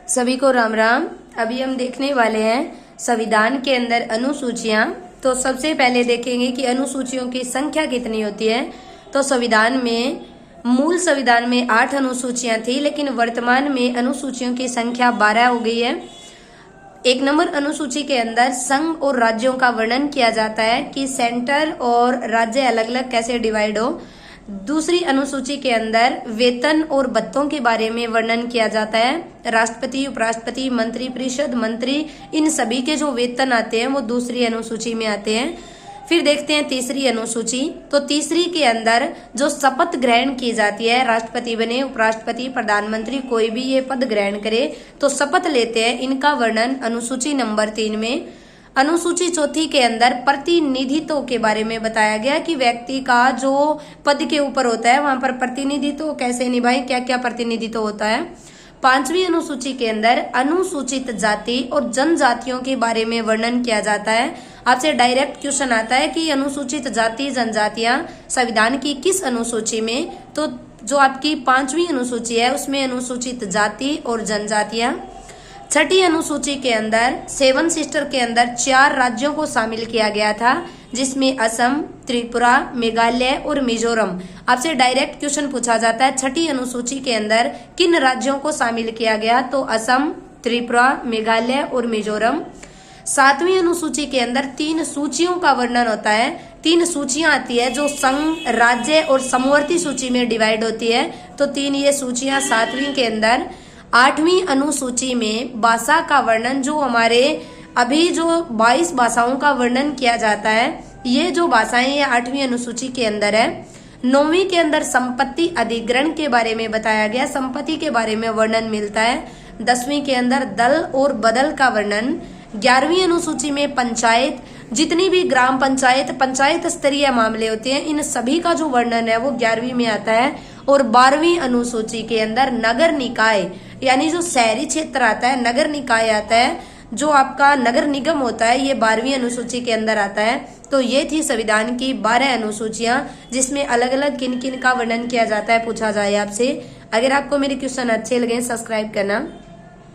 सभी को राम राम। अभी हम देखने वाले हैं संविधान के अंदर अनुसूचियां। तो सबसे पहले देखेंगे कि अनुसूचियों की संख्या कितनी होती है। तो संविधान में मूल संविधान में 8 अनुसूचियां थी, लेकिन वर्तमान में अनुसूचियों की संख्या 12 हो गई है। 1 नंबर अनुसूची के अंदर संघ और राज्यों का वर्णन किया जाता है कि सेंटर और राज्य अलग अलग कैसे डिवाइड हो। दूसरी अनुसूची के अंदर वेतन और भत्तों के बारे में वर्णन किया जाता है। राष्ट्रपति, उपराष्ट्रपति, मंत्री परिषद, मंत्री, इन सभी के जो वेतन आते हैं वो दूसरी अनुसूची में आते हैं। फिर देखते हैं तीसरी अनुसूची। तो तीसरी के अंदर जो शपथ ग्रहण की जाती है, राष्ट्रपति बने, उपराष्ट्रपति, प्रधानमंत्री, कोई भी ये पद ग्रहण करे तो शपथ लेते हैं, इनका वर्णन अनुसूची नंबर 3 में। अनुसूची चौथी के अंदर प्रतिनिधित्व के बारे में बताया गया कि व्यक्ति का जो पद के ऊपर होता है वहां पर प्रतिनिधित्व कैसे निभाए, क्या क्या प्रतिनिधित्व होता है। 5वीं अनुसूची के अंदर अनुसूचित जाति और जनजातियों के बारे में वर्णन किया जाता है। आपसे डायरेक्ट क्वेश्चन आता है कि अनुसूचित जाति जनजातियां संविधान की किस अनुसूची में, तो जो आपकी 5वीं अनुसूची है उसमें अनुसूचित जाति और जनजातियां। 6ठी अनुसूची के अंदर 7 सिस्टर के अंदर 4 राज्यों को शामिल किया गया था, जिसमें असम, त्रिपुरा, मेघालय और मिजोरम। आपसे डायरेक्ट क्वेश्चन पूछा जाता है 6ठी अनुसूची के अंदर किन राज्यों को शामिल किया गया, तो असम, त्रिपुरा, मेघालय और मिजोरम। 7वीं अनुसूची के अंदर 3 सूचियों का वर्णन होता है। 3 सूचियां आती है जो संघ, राज्य और समवर्ती सूची में डिवाइड होती है। तो 3 ये सूचियां 7वीं के अंदर। 8वीं अनुसूची में भाषा का वर्णन, जो हमारे अभी जो 22 भाषाओं का वर्णन किया जाता है, ये जो भाषाएं ये 8वीं अनुसूची के अंदर है। 9वीं के अंदर संपत्ति अधिग्रहण के बारे में बताया गया, संपत्ति के बारे में वर्णन मिलता है। 10वीं के अंदर दल और बदल का वर्णन। 11वीं अनुसूची में पंचायत, जितनी भी ग्राम पंचायत, पंचायत स्तरीय मामले होते हैं, इन सभी का जो वर्णन है वो 11वीं में आता है। और 12वीं अनुसूची के अंदर नगर निकाय, यानी जो शहरी क्षेत्र आता है, नगर निकाय आता है, जो आपका नगर निगम होता है, ये 12वीं अनुसूची के अंदर आता है। तो ये थी संविधान की 12 अनुसूचियां, जिसमें अलग अलग किन किन का वर्णन किया जाता है पूछा जाए आपसे। अगर आपको मेरे क्वेश्चन अच्छे लगे सब्सक्राइब करना।